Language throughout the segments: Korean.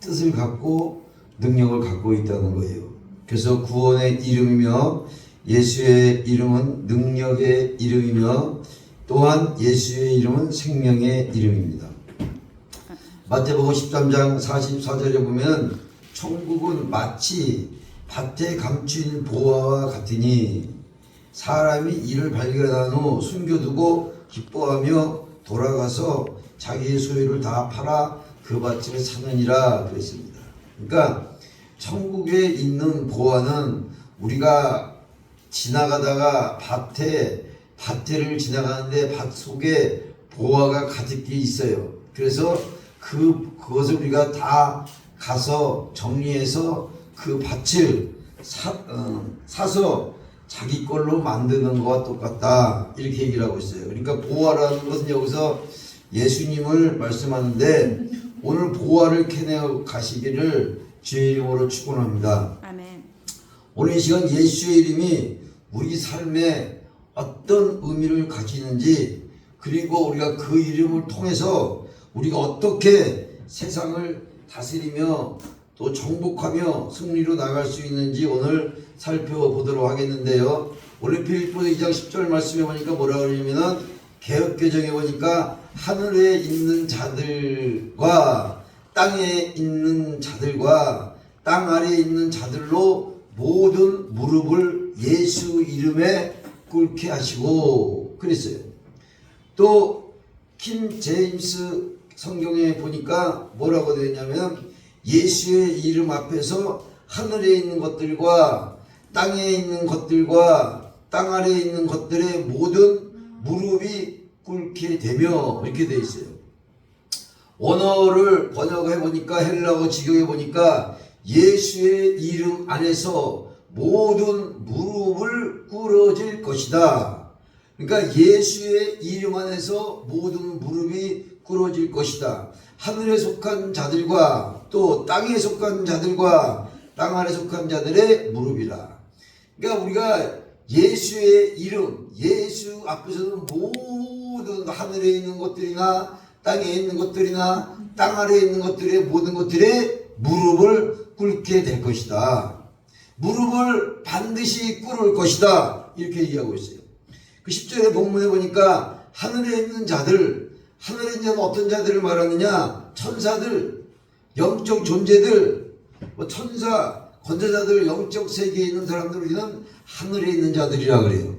뜻을 갖고 능력을 갖고 있다는 거예요. 그래서 구원의 이름이며 예수의 이름은 능력의 이름이며 또한 예수의 이름은 생명의 이름입니다. 마태복음 13장 44절에 보면 천국은 마치 밭에 감춘 보화와 같으니 사람이 이를 발견한 후 숨겨두고 기뻐하며 돌아가서 자기의 소유를 다 팔아 그 밭을 사느니라 그랬습니다. 그러니까 천국에 있는 보화는 우리가 지나가다가 밭에를 지나가는데 밭 속에 보화가 가득히 있어요. 그래서 그것을 우리가 다 가서 정리해서 그 밭을 사서 자기 걸로 만드는 것과 똑같다 이렇게 얘기를 하고 있어요. 그러니까 보화라는 것은 여기서 예수님을 말씀하는데 오늘 보화를 캐내어 가시기를 주의 이름으로 축원합니다. 아멘. 오늘 이 시간 예수의 이름이 우리 삶에 어떤 의미를 가지는지 그리고 우리가 그 이름을 통해서 우리가 어떻게 세상을 다스리며 또 정복하며 승리로 나갈 수 있는지 오늘 살펴보도록 하겠는데요. 오늘 빌립보서 2장 10절 말씀해 보니까 뭐라 그러냐면은 개역개정에 보니까 하늘에 있는 자들과 땅에 있는 자들과 땅 아래에 있는 자들로 모든 무릎을 예수 이름에 꿇게 하시고 그랬어요. 또 킹 제임스 성경에 보니까 뭐라고 되어 있냐면 예수의 이름 앞에서 하늘에 있는 것들과 땅에 있는 것들과 땅 아래에 있는 것들의 모든 무릎이 꿇게 되며 이렇게 되어 있어요. 원어를 번역해 보니까 헬라어 직역해 보니까 예수의 이름 안에서 모든 무릎을 꿇어질 것이다. 그러니까 예수의 이름 안에서 모든 무릎이 꿇어질 것이다. 하늘에 속한 자들과 또 땅에 속한 자들과 땅 아래 속한 자들의 무릎이라. 그러니까 우리가 예수의 이름, 예수 앞에서는 모든 하늘에 있는 것들이나 땅에 있는 것들이나 땅 아래에 있는 것들의 모든 것들의 무릎을 꿇게 될 것이다. 무릎을 반드시 꿇을 것이다. 이렇게 얘기하고 있어요. 그 10절의 본문에 보니까 하늘에 있는 자들, 하늘에 있는 자는 어떤 자들을 말하느냐? 천사들, 영적 존재들, 천사, 권세자들, 영적 세계에 있는 사람들 우리는 하늘에 있는 자들이라 그래요.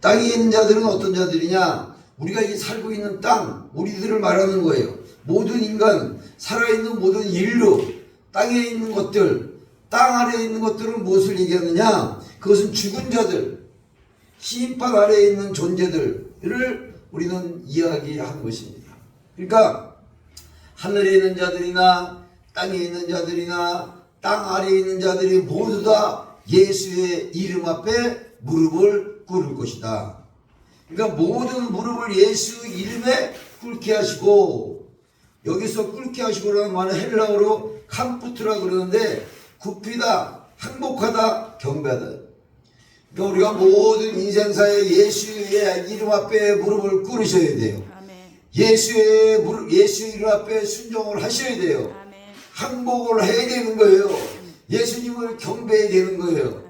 땅에 있는 자들은 어떤 자들이냐? 우리가 이 살고 있는 땅, 우리들을 말하는 거예요. 모든 인간, 살아있는 모든 인류, 땅에 있는 것들, 땅 아래에 있는 것들은 무엇을 얘기하느냐? 그것은 죽은 자들, 심판 아래에 있는 존재들을 우리는 이야기하는 것입니다. 그러니까 하늘에 있는 자들이나 땅에 있는 자들이나 땅 아래에 있는 자들이 모두 다 예수의 이름 앞에 무릎을 꿇을 것이다. 그러니까 모든 무릎을 예수 이름에 꿇게 하시고, 여기서 꿇게 하시고라는 말은 헬라어로 캄푸트라 그러는데 굽히다, 항복하다, 경배하다. 그러니까 우리가 모든 인생사에 예수의 이름 앞에 무릎을 꿇으셔야 돼요. 아멘. 예수의 이름 앞에 순종을 하셔야 돼요. 아멘. 항복을 해야 되는 거예요. 예수님을 경배해야 되는 거예요.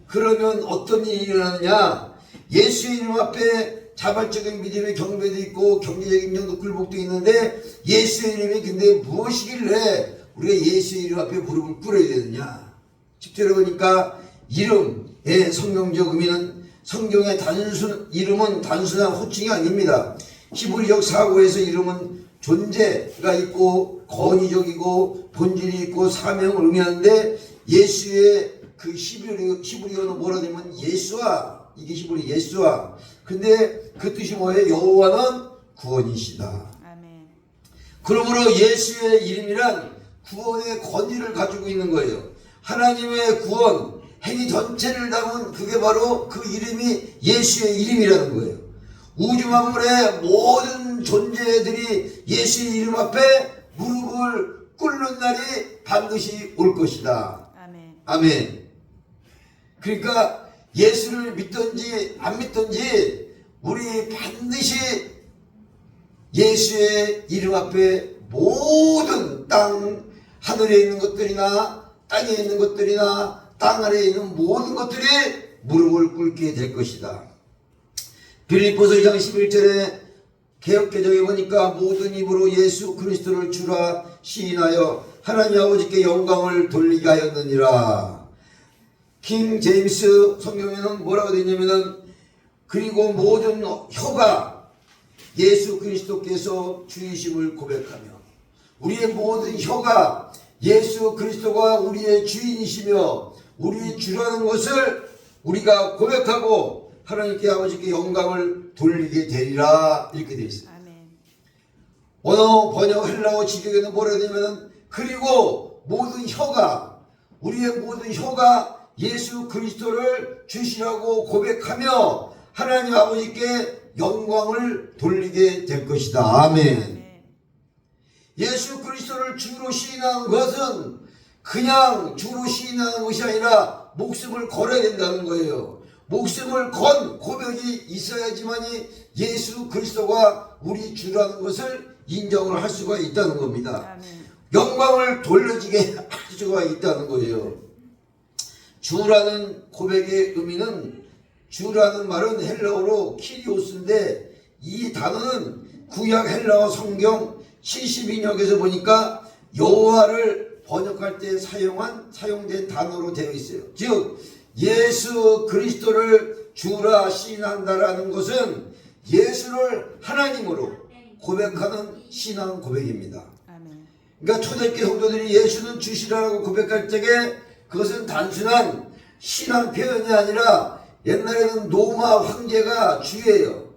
그러면 어떤 일이 일어나느냐? 예수의 이름 앞에 자발적인 믿음의 경배도 있고 경제적인 영도 굴복도 있는데 예수의 이름이 근데 무엇이길래 우리가 예수의 이름 앞에 무릎을 꿇어야 되느냐? 10절에 보니까 이름의 성경적 의미는 성경의 이름은 단순한 호칭이 아닙니다. 히브리적 사고에서 이름은 존재가 있고 권위적이고 본질이 있고 사명을 의미하는데 예수의 그 히브리어는 뭐라 되면 예수와, 이게 히브리 예수와. 근데 그 뜻이 뭐예요? 여호와는 구원이시다. 아멘. 그러므로 예수의 이름이란 구원의 권위를 가지고 있는 거예요. 하나님의 구원, 행위 전체를 담은 그게 바로 그 이름이 예수의 이름이라는 거예요. 우주 만물의 모든 존재들이 예수의 이름 앞에 무릎을 꿇는 날이 반드시 올 것이다. 아멘. 아멘. 그러니까 예수를 믿든지 안 믿든지 우리 반드시 예수의 이름 앞에 모든 땅 하늘에 있는 것들이나 땅에 있는 것들이나 땅 아래에 있는 모든 것들이 무릎을 꿇게 될 것이다. 빌립보서 2장 11절에 개역개정에 보니까 모든 입으로 예수 그리스도를 주라 시인하여 하나님 아버지께 영광을 돌리게 하였느니라. 킹 제임스 성경에는 뭐라고 되냐면은 그리고 모든 혀가 예수 그리스도께서 주이심을 고백하며, 우리의 모든 혀가 예수 그리스도가 우리의 주인이시며 우리의 주라는 것을 우리가 고백하고 하나님께 아버지께 영광을 돌리게 되리라, 이렇게 되어 있습니다. 언어 번역 헬라어 직역에는 뭐라 되냐면 그리고 모든 혀가, 우리의 모든 혀가 예수 그리스도를 주시라고 고백하며 하나님 아버지께 영광을 돌리게 될 것이다. 아멘. 예수 그리스도를 주로 시인하는 것은 그냥 주로 시인하는 것이 아니라 목숨을 걸어야 된다는 거예요. 목숨을 건 고백이 있어야지만이 예수 그리스도가 우리 주라는 것을 인정을 할 수가 있다는 겁니다. 영광을 돌려지게 할 수가 있다는 거예요. 주라는 고백의 의미는, 주라는 말은 헬라어로 키리오스인데 이 단어는 구약 헬라어 성경 72역에서 보니까 여호와를 번역할 때 사용된 단어로 되어 있어요. 즉 예수 그리스도를 주라 시인한다라는 것은 예수를 하나님으로 고백하는 신앙 고백입니다. 그러니까 초대교회 성도들이 예수는 주시라고 고백할 적에 그것은 단순한 신앙 표현이 아니라 옛날에는 로마 황제가 주예요.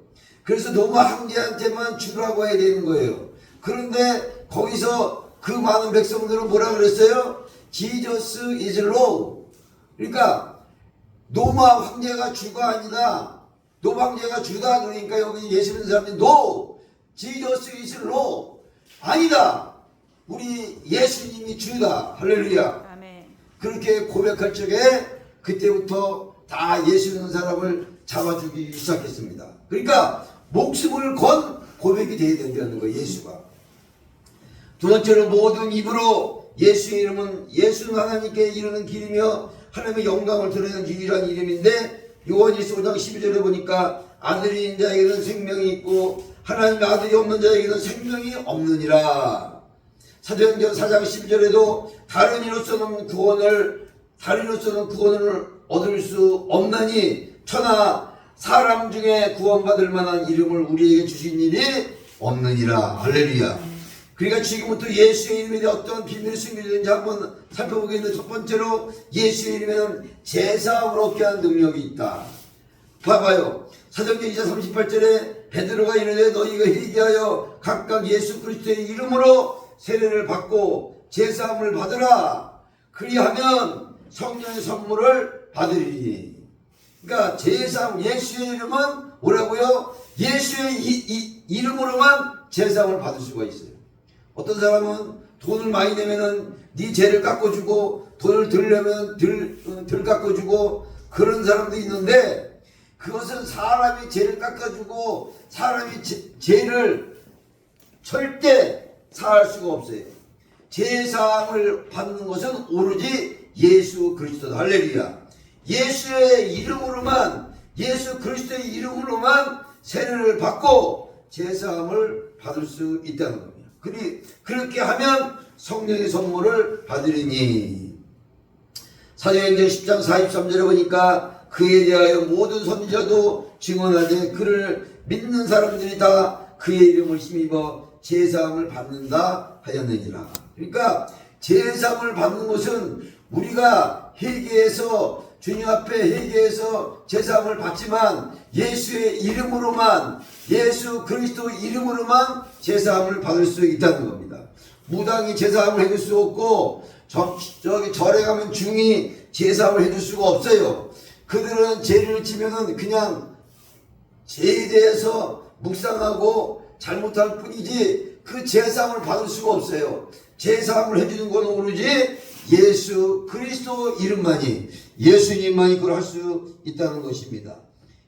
그래서 로마 황제한테만 주라고 해야 되는 거예요. 그런데 거기서 그 많은 백성들은 뭐라 그랬어요? Jesus is Lord. 그러니까 로마 황제가 주가 아니다, 로마 황제가 주다. 그러니까 여기 예수 믿는 사람들이 No, Jesus is Lord. 아니다, 우리 예수님이 주다. 할렐루야. 아멘. 그렇게 고백할 적에 그때부터 다 예수 믿는 사람을 잡아주기 시작했습니다. 그러니까 목숨을 건 고백이 되어야 된다는 거예요. 예수가. 두 번째로 모든 입으로 예수의 이름은, 예수는 하나님께 이르는 길이며 하나님의 영광을 드러내는 유일한 이름인데, 요한일서 5장 12절에 보니까 아들이 있는 자에게는 생명이 있고 하나님의 아들이 없는 자에게는 생명이 없느니라. 사도행전 4장 12절에도 다른 이로서는 구원을 얻을 수 없나니 천하 사람 중에 구원받을 만한 이름을 우리에게 주신 일이 없느니라. 할렐루야. 그러니까 지금부터 예수의 이름에 어떤 비밀이 숨겨있는지 한번 살펴보겠는데, 첫 번째로 예수의 이름에는 제사함을 얻게 하는 능력이 있다. 봐봐요. 사도행전 2장 38절에 베드로가 이르되 너희가 회개하여 각각 예수 그리스도의 이름으로 세례를 받고 제사함을 받으라. 그리하면 성령의 선물을 받으리니. 그러니까 제사함, 예수의 이름은 뭐라고요? 예수의 이름으로만 제사함을 받을 수가 있어요. 어떤 사람은 돈을 많이 내면은 네 죄를 깎아주고, 돈을 들려면 덜 깎아주고, 그런 사람도 있는데, 그것은 사람이 죄를 깎아주고 사람이 죄를 절대 사할 수가 없어요. 제사함을 받는 것은 오로지 예수 그리스도다. 할렐루야. 예수의 이름으로만, 예수 그리스도의 이름으로만 세례를 받고 제사함을 받을 수 있다는 겁니다. 그렇게 하면 성령의 선물을 받으리니. 사도행전 10장 43절에 보니까 그에 대하여 모든 선지자도 증언하되 그를 믿는 사람들이 다 그의 이름을 힘입어 제사함을 받는다 하였느니라. 그러니까 제사함을 받는 것은 우리가 회개해서, 주님 앞에 회개해서 제사함을 받지만 예수의 이름으로만, 예수 그리스도 이름으로만 제사함을 받을 수 있다는 겁니다. 무당이 제사함을 해줄 수 없고 저기 절에 가면 중이 제사함을 해줄 수가 없어요. 그들은 죄를 지면은 그냥 죄에 대해서 묵상하고 잘못할 뿐이지 그 제사함을 받을 수가 없어요. 제사함을 해주는 건 오로지 예수 그리스도 이름만이, 예수님만이 그걸 할 수 있다는 것입니다.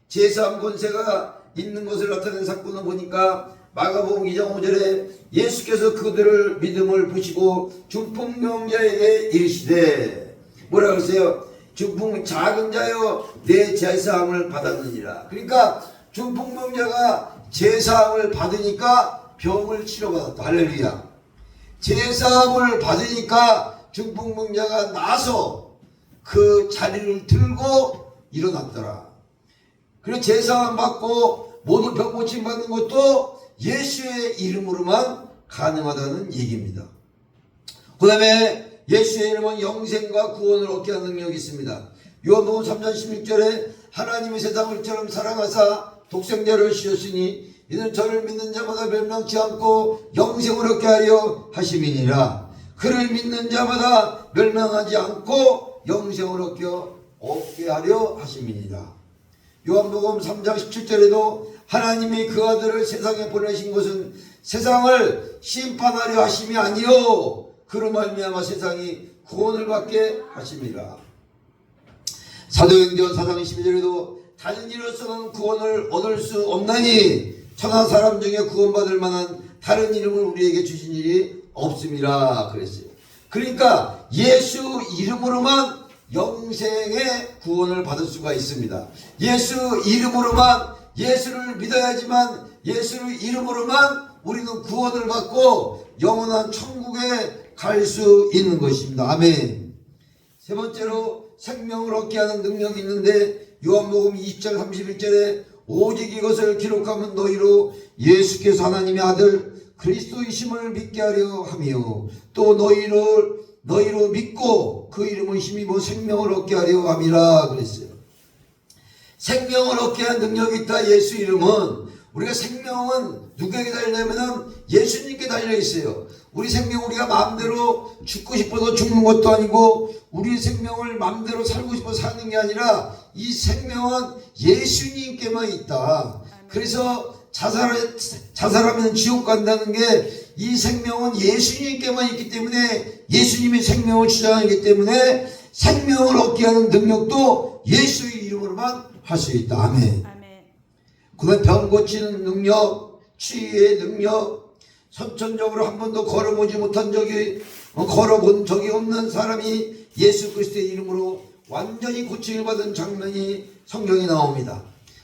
제사함 권세가 있는 것을 나타낸 사건을 보니까 마가복음 2장 5절에 예수께서 그들을 믿음을 보시고 중풍병자에게 이르시되 뭐라 그러세요? 중풍 작은 자여 내 제사함을 받았느니라. 그러니까 중풍병자가 제사함을 받으니까 병을 치료받았다. 할렐루야. 제사함을 받으니까 중풍병자가 나서 그 자리를 들고 일어났더라. 그리고 제사함 받고 모두 병 고침 받는 것도 예수의 이름으로만 가능하다는 얘기입니다. 그 다음에 예수의 이름은 영생과 구원을 얻게 하는 능력이 있습니다. 요한복음 3장 16절에 하나님이 세상을 이처럼 사랑하사 독생자를 주셨으니 이는 저를 믿는 자마다 멸망치 않고 영생을 얻게 하려 하심이니라. 그를 믿는 자마다 멸망하지 않고 영생을 얻게 하려 하심이니라. 요한복음 3장 17절에도 하나님이 그 아들을 세상에 보내신 것은 세상을 심판하려 하심이 아니요 그로 말미암아 세상이 구원을 받게 하심이라. 사도행전 4장 12절에도 다른 이로서는 구원을 얻을 수 없나니 천하 사람 중에 구원받을 만한 다른 이름을 우리에게 주신 일이 없음이라 그랬어요. 그러니까 예수 이름으로만 영생의 구원을 받을 수가 있습니다. 예수 이름으로만 예수를 믿어야지만 예수 이름으로만 우리는 구원을 받고 영원한 천국에 갈 수 있는 것입니다. 아멘. 세 번째로 생명을 얻게 하는 능력이 있는데 요한복음 20장 31절에 오직 이것을 기록하면 너희로 예수께서 하나님의 아들 그리스도이심을 믿게 하려 하며 또 너희로 믿고 그 이름을 힘입어 생명을 얻게 하려 함이라 그랬어요. 생명을 얻게 한 능력이 있다. 예수 이름은 우리가 생명은 누구에게 달려냐면은 예수님께 달려 있어요. 우리 생명 우리가 마음대로 죽고 싶어서 죽는 것도 아니고 우리 생명을 마음대로 살고 싶어서 사는 게 아니라 이 생명은 예수님께만 있다. 그래서 자살하면 지옥 간다는 게 이 생명은 예수님께만 있기 때문에 예수님이 생명을 주장하기 때문에 생명을 얻게 하는 능력도 예수의 이름으로만 할 수 있다. 아멘. 그다음 병 고치는 능력, 치유의 능력, 선천적으로 한 번도 걸어본 적이 없는 사람이 예수 그리스도의 이름으로 완전히 고침을 받은 장면이 성경에 나옵니다.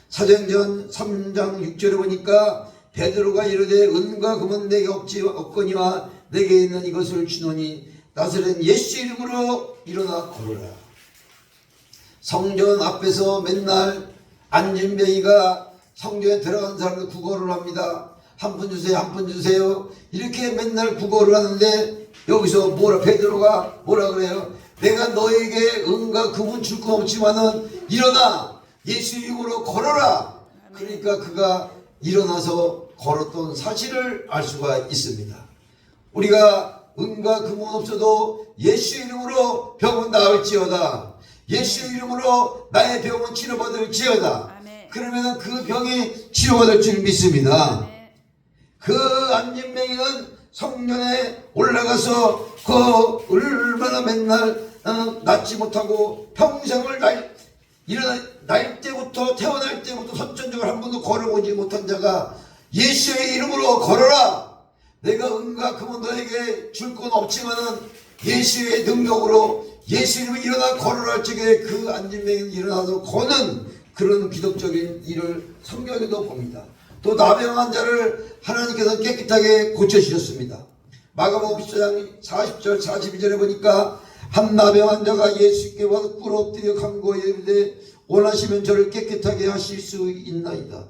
사도행전 3장 6절에 보니까 베드로가 이르되 은과 금은 내게 없거니와 내게 있는 이것을 주노니 나사렛 예수 이름으로 일어나 걸어라. 성전 앞에서 맨날 안진뱅이가 성전에 들어간 사람들 구걸을 합니다. 한 푼 주세요, 한 푼 주세요. 이렇게 맨날 구걸을 하는데 여기서 베드로가 뭐라 그래요? 내가 너에게 은과 금은 줄 건 없지만은 일어나 예수 이름으로 걸어라. 그러니까 그가 일어나서 걸었던 사실을 알 수가 있습니다. 우리가 은과 금은 없어도 예수 이름으로 병은 나을지어다. 예수 이름으로 나의 병은 치료받을지어다. 그러면 그 병이 치료받을 줄 믿습니다. 그 안진뱅이는 성전에 올라가서 그 얼마나 맨날 낫지 못하고 평생을 태어날 때부터 선천적으로 한 번도 걸어보지 못한 자가 예수의 이름으로 걸어라. 내가 은과 금은 너에게 줄 건 없지만은 예수의 능력으로 예수 이름으로 일어나 걸어라 할 적에 그 안진뱅이는 일어나서 거는 그런 기독적인 일을 성경에도 봅니다. 또 나병한 자를 하나님께서 깨끗하게 고쳐주셨습니다. 마가복음 10장 40절 42절에 보니까 한 나병한 자가 예수께 와서 꿇어 엎드려 간구하여 이르되 원하시면 저를 깨끗하게 하실 수 있나이다.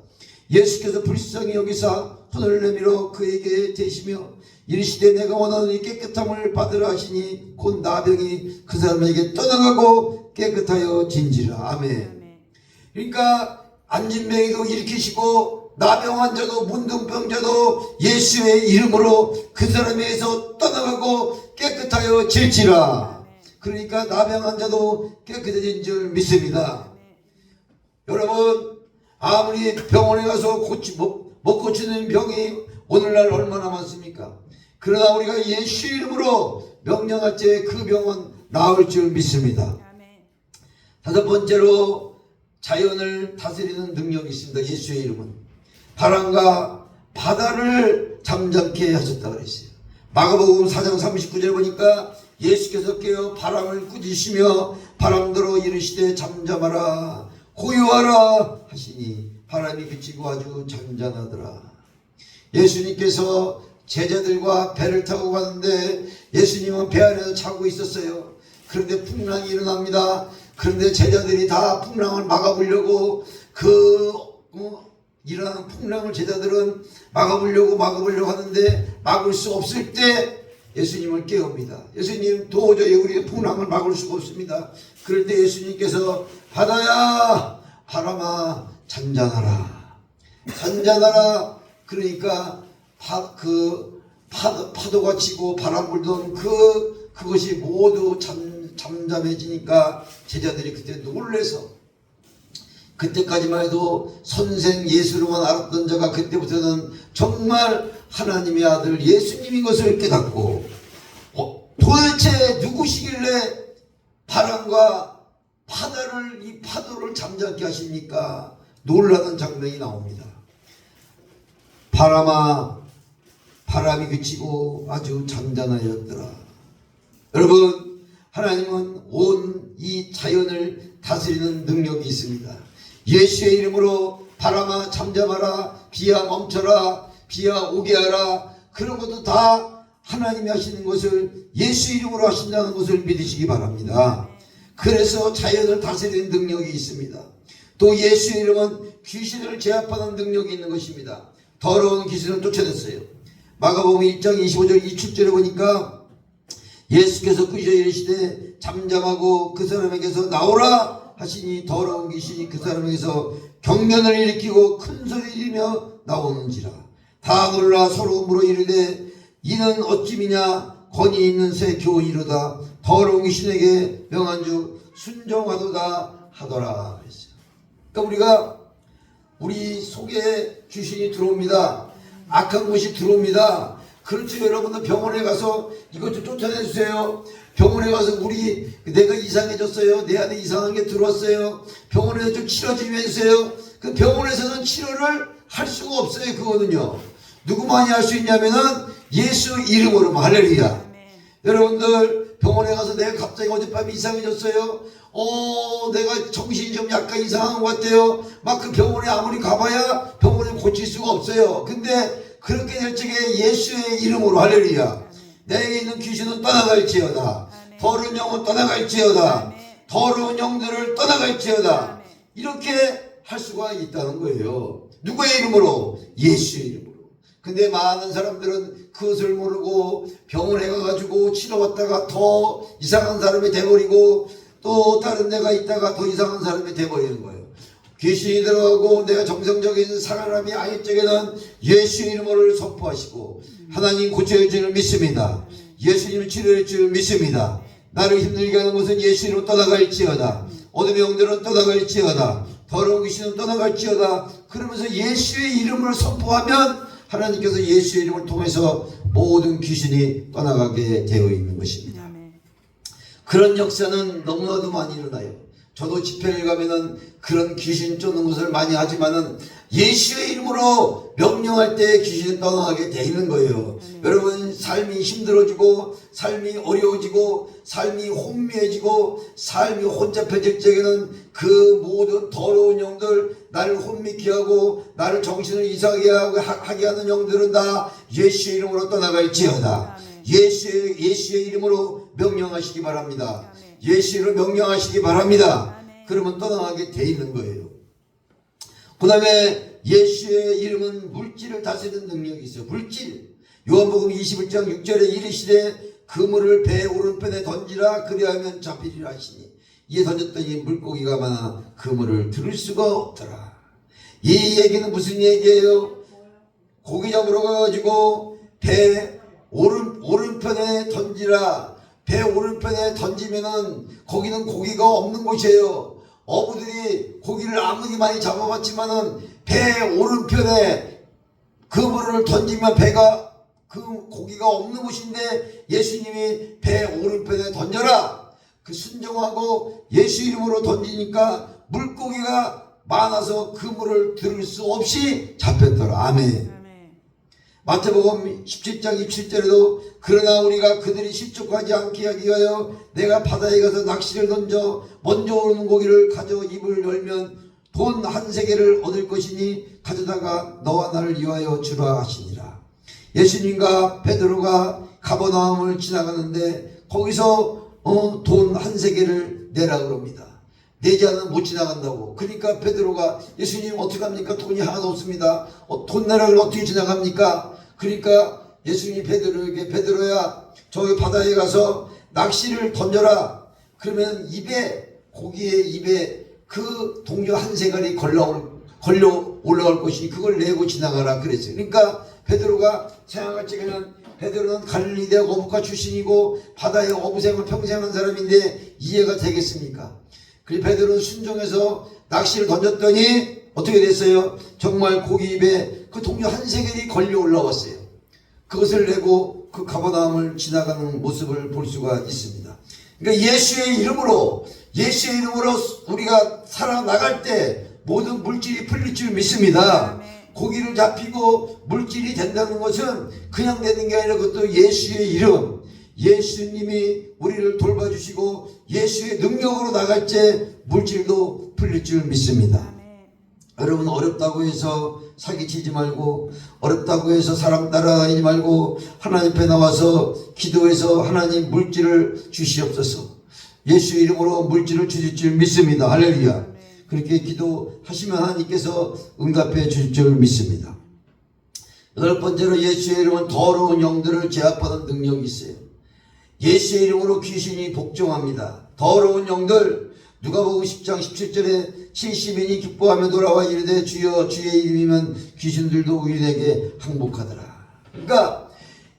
예수께서 불쌍히 여기사 손을 내밀어 그에게 대시며 이르시되 내가 원하는 이 깨끗함을 받으라 하시니 곧 나병이 그 사람에게 떠나가고 깨끗하여 진지라. 아멘. 그러니까 안진뱅이도 일으키시고 나병 환자도 문둥병자도 예수의 이름으로 그 사람에게서 떠나가고 깨끗하여 질지라. 그러니까 나병 환자도 깨끗해진 줄 믿습니다. 여러분 아무리 병원에 가서 못 고치는 병이 오늘날 얼마나 많습니까? 그러나 우리가 예수 이름으로 명령할 때 그 병은 나을 줄 믿습니다. 다섯 번째로 자연을 다스리는 능력이 있습니다. 예수의 이름은 바람과 바다를 잠잠케 하셨다 그랬어요. 마가복음 4장 39절 보니까 예수께서 깨어 바람을 꾸짖으시며 바람들어 이르시되 잠잠하라 고요하라 하시니 바람이 그치고 아주 잔잔하더라. 예수님께서 제자들과 배를 타고 가는데 예수님은 배 안에서 자고 있었어요. 그런데 풍랑이 일어납니다. 그런데 제자들이 다 풍랑을 막아보려고 일어나는 풍랑을 제자들은 막아보려고 하는데 막을 수 없을 때 예수님을 깨웁니다. 예수님, 도저히 우리의 풍랑을 막을 수가 없습니다. 그럴 때 예수님께서 바다야 바람아 잔잔하라. 잔잔하라. 그러니까 파도가 치고 바람 불던 그것이 모두 잠잠해지니까 제자들이 그때 놀래서, 그때까지만 해도 선생 예수로만 알았던 자가 그때부터는 정말 하나님의 아들 예수님인 것을 깨닫고 도대체 누구시길래 바람과 이 파도를 잠잠케 하십니까? 놀라는 장면이 나옵니다. 바람이 그치고 아주 잔잔하였더라. 여러분, 하나님은 온 이 자연을 다스리는 능력이 있습니다. 예수의 이름으로 바람아 잠잠하라, 비야 멈춰라, 비야 오게 하라, 그런 것도 다 하나님이 하시는 것을 예수 이름으로 하신다는 것을 믿으시기 바랍니다. 그래서 자연을 다스리는 능력이 있습니다. 또 예수의 이름은 귀신을 제압하는 능력이 있는 것입니다. 더러운 귀신을 쫓아냈어요. 마가복음 1장 25절 27절에 보니까 예수께서 꾸짖어 이르시되 잠잠하고 그 사람에게서 나오라 하시니 더러운 귀신이 그 사람에게서 경련을 일으키고 큰 소리이며 나오는지라. 다 놀라 서로 물어 이르되 이는 어찌미냐 권위 있는 새 교훈이로다. 더러운 귀신에게 명한즉 순종하도다 하더라 그랬어요. 그러니까 우리 속에 귀신이 들어옵니다. 악한 것이 들어옵니다. 그렇죠. 여러분들 병원에 가서 이것 좀 쫓아내주세요. 병원에 가서 내가 이상해졌어요. 내 안에 이상한 게 들어왔어요. 병원에서 좀 치료 좀 해주세요. 그 병원에서는 치료를 할 수가 없어요. 그거는요. 누구만이 할 수 있냐면은 예수 이름으로만. 할렐루야. 여러분들 병원에 가서 내가 갑자기 어젯밤에 이상해졌어요. 내가 정신이 좀 약간 이상한 것 같아요. 막 그 병원에 아무리 가봐야 병원에 고칠 수가 없어요. 근데 그렇게 될 적에 예수의 이름으로 할렐루야. 내게 있는 귀신은 떠나갈지어다. 더러운 영은 떠나갈지어다. 더러운 영들을 떠나갈지어다. 이렇게 할 수가 있다는 거예요. 누구의 이름으로? 예수의 이름으로. 근데 많은 사람들은 그것을 모르고 병원에 가가지고 치료받다가 더 이상한 사람이 돼버리고 또 다른 데가 있다가 더 이상한 사람이 돼버리는 거예요. 귀신이 들어가고 내가 정상적인 사람이 아닐 적에는 예수 이름으로 선포하시고 하나님 고쳐줄 줄 믿습니다. 예수님을 치료할 줄 믿습니다. 나를 힘들게 하는 것은 예수 이름으로 떠나갈지어다. 어둠의 영들은 떠나갈지어다. 더러운 귀신은 떠나갈지어다. 그러면서 예수의 이름을 선포하면 하나님께서 예수의 이름을 통해서 모든 귀신이 떠나가게 되어 있는 것입니다. 그런 역사는 너무나도 많이 일어나요. 저도 집회를 가면은 그런 귀신 쫓는 것을 많이 하지만은 예수의 이름으로 명령할 때 귀신이 떠나가게 돼 있는 거예요. 여러분, 삶이 힘들어지고 삶이 어려워지고 삶이 혼미해지고 삶이 혼잡해질 적에는 그 모든 더러운 영들, 나를 혼미케 하고 나를 정신을 이상하게 하게 하는 영들은 다 예수의 이름으로 떠나갈지어다. 예수의 이름으로 명령하시기 바랍니다. 예수로 명령하시기 바랍니다. 그러면 떠나가게 돼 있는 거예요. 그 다음에 예수의 이름은 물질을 다스리는 능력이 있어요. 물질. 요한복음 21장 6절에 이르시되 그물을 배 오른편에 던지라 그리하면 잡히리라 하시니 이에 던졌더니 물고기가 많아 그물을 들을 수가 없더라. 이 얘기는 무슨 얘기예요? 고기 잡으러 가가지고 배 오른편에 던지라. 배 오른편에 던지면은 거기는 고기가 없는 곳이에요. 어부들이 고기를 아무리 많이 잡아봤지만은 배 오른편에 그물을 던지면 고기가 없는 곳인데 예수님이 배 오른편에 던져라. 그 순종하고 예수 이름으로 던지니까 물고기가 많아서 그물을 들을 수 없이 잡혔더라. 아멘. 마태복음 17장 27절에도 그러나 우리가 그들이 실족하지 않게 하기 위하여 내가 바다에 가서 낚시를 던져 먼저 오르는 고기를 가져 입을 열면 돈 한 세겔을 얻을 것이니 가져다가 너와 나를 위하여 주라 하시니라. 예수님과 베드로가 가버나움을 지나가는데 거기서 돈 한 세겔을 내라 그럽니다. 내지 않으면 못 지나간다고. 그러니까 베드로가 예수님 어떻게 합니까? 돈이 하나도 없습니다. 돈 내라를 어떻게 지나갑니까? 그러니까 예수님이 베드로에게 베드로야 저기 바다에 가서 낚시를 던져라. 그러면 고기의 입에 그 동전 한 세겔이 걸려 올라올 것이니 그걸 내고 지나가라 그랬어요. 그러니까 베드로가 생각할 적에는 베드로는 갈릴리대 어부가 출신이고 바다에 어부생을 평생 한 사람인데 이해가 되겠습니까? 그래서 베드로는 순종해서 낚시를 던졌더니 어떻게 됐어요? 정말 고기 입에 그 동전 한 세겔이 걸려 올라왔어요. 그것을 내고 그 가버나움을 지나가는 모습을 볼 수가 있습니다. 그러니까 예수의 이름으로 우리가 살아나갈 때 모든 물질이 풀릴 줄 믿습니다. 고기를 잡히고 물질이 된다는 것은 그냥 되는 게 아니라 그것도 예수의 이름, 예수님이 우리를 돌봐주시고 예수의 능력으로 나갈 때 물질도 풀릴 줄 믿습니다. 여러분 어렵다고 해서 사기치지 말고 어렵다고 해서 사람 따라다니지 말고 하나님 앞에 나와서 기도해서 하나님 물질을 주시옵소서. 예수 이름으로 물질을 주실 줄 믿습니다. 할렐루야. 그렇게 기도하시면 하나님께서 응답해 주실 줄 믿습니다. 여덟 번째로 예수의 이름은 더러운 영들을 제압하는 능력이 있어요. 예수의 이름으로 귀신이 복종합니다. 더러운 영들 누가복음 10장 17절에 70인이 기뻐하며 돌아와 이르되 주여 주의 이름이면 귀신들도 우리에게 항복하더라. 그러니까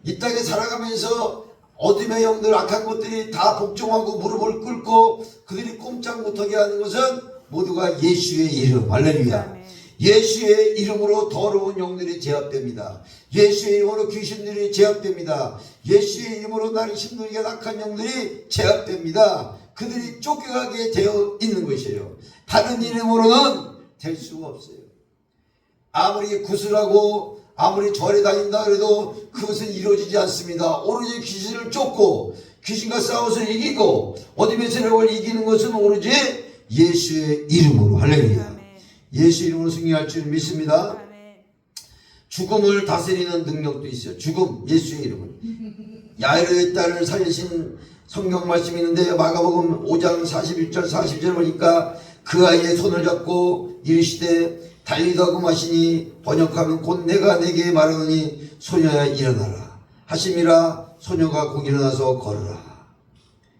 이 땅에 살아가면서 어둠의 영들 악한 것들이 다 복종하고 무릎을 꿇고 그들이 꼼짝 못하게 하는 것은 모두가 예수의 이름. 할렐루야. 예수의 이름으로 더러운 영들이 제압됩니다. 예수의 이름으로 귀신들이 제압됩니다. 예수의 이름으로 나를 힘들게 악한 영들이 제압됩니다. 그들이 쫓겨가게 되어 있는 것이에요. 다른 이름으로는 될 수가 없어요. 아무리 구슬하고 아무리 절에 다닌다 그래도 그것은 이루어지지 않습니다. 오로지 귀신을 쫓고 귀신과 싸워서 이기고 어둠의 세력을 이기는 것은 오로지 예수의 이름으로. 할렐루야. 예수 이름으로 승리할 줄 믿습니다. 죽음을 다스리는 능력도 있어요. 죽음, 예수의 이름을. 야이로의 딸을 살리신 성경 말씀이 있는데 마가복음 5장 41절 40절 보니까 그 아이의 손을 잡고 이르시되 달리다고 마시니 번역하면 곧 내가 내게 말하노니 소녀야 일어나라 하심이라. 소녀가 곧 일어나서 걸으라.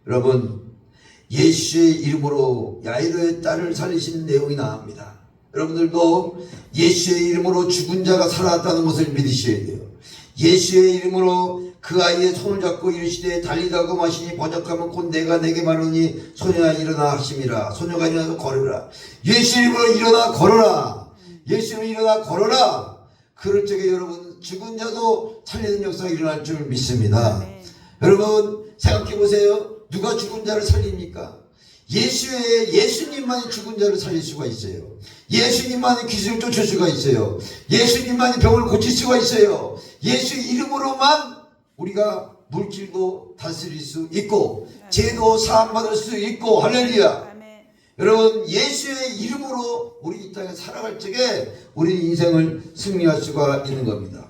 여러분 예수의 이름으로 야이로의 딸을 살리신 내용이 나옵니다. 여러분들도 예수의 이름으로 죽은 자가 살아났다는 것을 믿으셔야 돼요. 예수의 이름으로 그 아이의 손을 잡고 이르시되 달리다고 마시니 번역하면 곧 내가 내게 말하니 소녀야 일어나 하심이라. 소녀가 일어나서 걸으라. 예수의 이름으로 일어나 걸어라. 예수의 이름으로 일어나 걸어라. 그럴 적에 여러분 죽은 자도 살리는 역사가 일어날 줄 믿습니다. 여러분 생각해 보세요. 누가 죽은 자를 살립니까? 예수님만이 죽은 자를 살릴 수가 있어요. 예수님만이 귀신을 쫓을 수가 있어요. 예수님만이 병을 고칠 수가 있어요. 예수 이름으로만 우리가 물질도 다스릴 수 있고 죄도 사함받을 수 있고. 할렐루야. 여러분 예수의 이름으로 우리 이 땅에 살아갈 적에 우리 인생을 승리할 수가 있는 겁니다.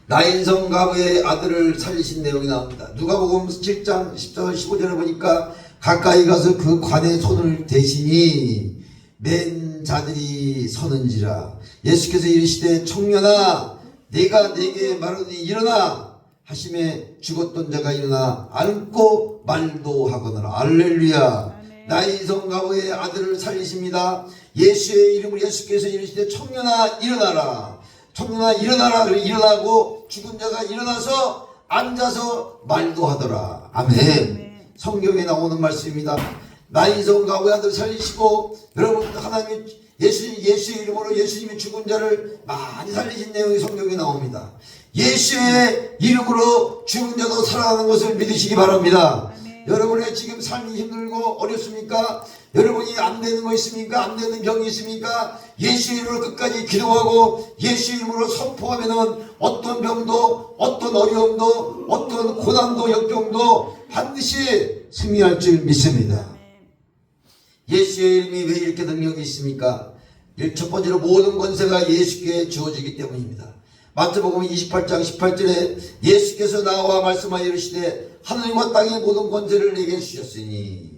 나인성 가부의 아들을 살리신 내용이 나옵니다. 누가복음 7장 14절 15절에 보니까 가까이 가서 그 관에 손을 대시니 맨 자들이 서는지라. 예수께서 이르시되 청년아 내가 네게 말하니 일어나 하심에 죽었던 자가 일어나 앉고 말도 하거니라. 할렐루야. 나인성 가부의 아들을 살리십니다. 예수의 이름으로 예수께서 이르시되 청년아 일어나라. 청년아 일어나라. 일어나고 죽은 자가 일어나서 앉아서 말도 하더라. 아멘. 성경에 나오는 말씀입니다. 나인성 가부의 아들 살리시고 여러분 하나님 예수의 이름으로 예수님이 죽은 자를 많이 살리신 내용이 성경에 나옵니다. 예수의 이름으로 죽은 자도 살아나는 것을 믿으시기 바랍니다. 여러분의 지금 삶이 힘들고 어렵습니까? 여러분이 안 되는 거 있습니까? 안 되는 병이 있습니까? 예수 이름으로 끝까지 기도하고 예수 이름으로 선포하면은 어떤 병도, 어떤 어려움도, 어떤 고난도, 역경도 반드시 승리할 줄 믿습니다. 예수의 이름이 왜 이렇게 능력이 있습니까? 첫 번째로 모든 권세가 예수께 주어지기 때문입니다. 마태복음 28장 18절에 예수께서 나와 말씀하여 이르시되 하늘과 땅의 모든 권세를 내게 주셨으니,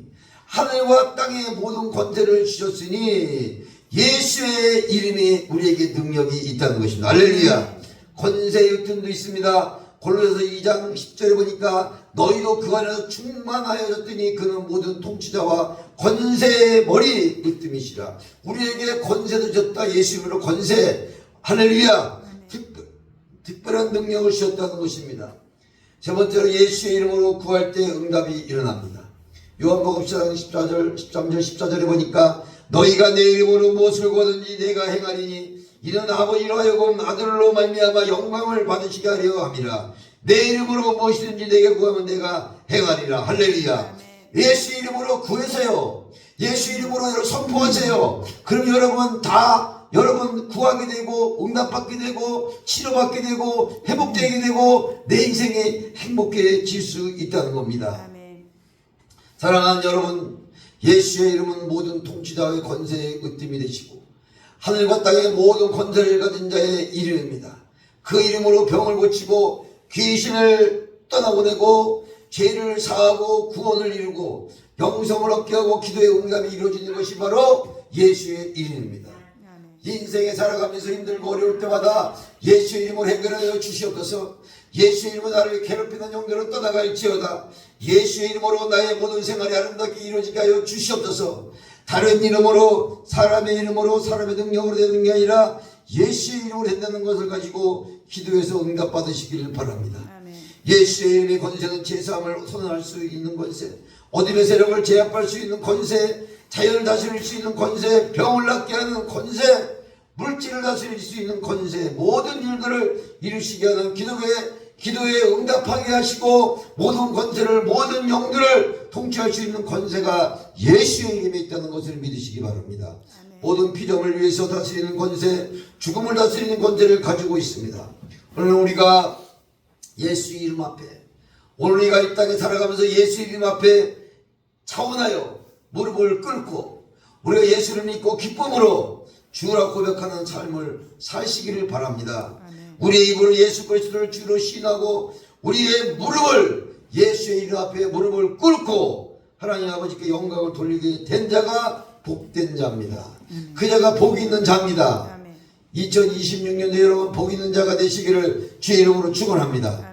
하늘과 땅의 모든 권세를 주셨으니 예수의 이름이 우리에게 능력이 있다는 것입니다. 할렐루야. 권세의 틈도 있습니다. 골로새서 2장 10절에 보니까 너희도 그 안에서 충만하여졌더니 그는 모든 통치자와 권세의 머리 으뜸이시라. 우리에게 권세도 줬다. 예수 이름으로 권세. 할렐루야. 특별한 능력을 주셨다는 것입니다. 세 번째로 예수의 이름으로 구할 때 응답이 일어납니다. 요한복음 10장 14절 13절 14절에 보니까 너희가 내 이름으로 무엇을 구하든지 내가 행하리니 이는 아버지로 하여금 아들로 말미암아 영광을 받으시게 하려 함이라. 내 이름으로 무엇이든지 내게 구하면 내가 행하리라. 할렐루야. 예수 이름으로 구하세요. 예수 이름으로 선포하세요. 그럼 여러분 구하게 되고 응답받게 되고 치료받게 되고 회복되게 되고 내 인생이 행복해질 수 있다는 겁니다. 사랑하는 여러분, 예수의 이름은 모든 통치자의 권세의 으뜸이 되시고 하늘과 땅의 모든 권세를 가진 자의 이름입니다. 그 이름으로 병을 고치고 귀신을 떠나보내고 죄를 사하고 구원을 이루고 영성을 얻게 하고 기도의 응답이 이루어지는 것이 바로 예수의 이름입니다. 인생에 살아가면서 힘들고 어려울 때마다 예수의 이름으로 해결하여 주시옵소서. 예수의 이름으로 나를 괴롭히는 영들은 떠나갈지어다. 예수의 이름으로 나의 모든 생활이 아름답게 이루어지게 하여 주시옵소서. 다른 이름으로, 사람의 이름으로, 사람의 능력으로 되는 게 아니라 예수의 이름으로 된다는 것을 가지고 기도해서 응답받으시기를 바랍니다. 예수의 이름의 권세는 죄사함을 선언할 수 있는 권세, 어둠의 세력을 제압할 수 있는 권세, 자연을 다스릴 수 있는 권세, 병을 낫게 하는 권세, 물질을 다스릴 수 있는 권세, 모든 일들을 이루시게 하는 기도에 응답하게 하시고 모든 권세를, 모든 영들을 통치할 수 있는 권세가 예수의 이름에 있다는 것을 믿으시기 바랍니다. 모든 피조물을 위해서 다스리는 권세, 죽음을 다스리는 권세를 가지고 있습니다. 오늘 우리가 예수 이름 앞에, 오늘 우리가 이 땅에 살아가면서 예수 이름 앞에 차원하여 무릎을 꿇고 우리가 예수를 믿고 기쁨으로 주라 고백하는 삶을 사시기를 바랍니다. 우리의 입으로 예수 그리스도를 주로 신하고 우리의 무릎을 예수의 이름 앞에 무릎을 꿇고 하나님 아버지께 영광을 돌리게 된 자가 복된 자입니다. 그 자가 복 있는 자입니다. 2026년도 여러분 복 있는 자가 되시기를 주의 이름으로 축원합니다.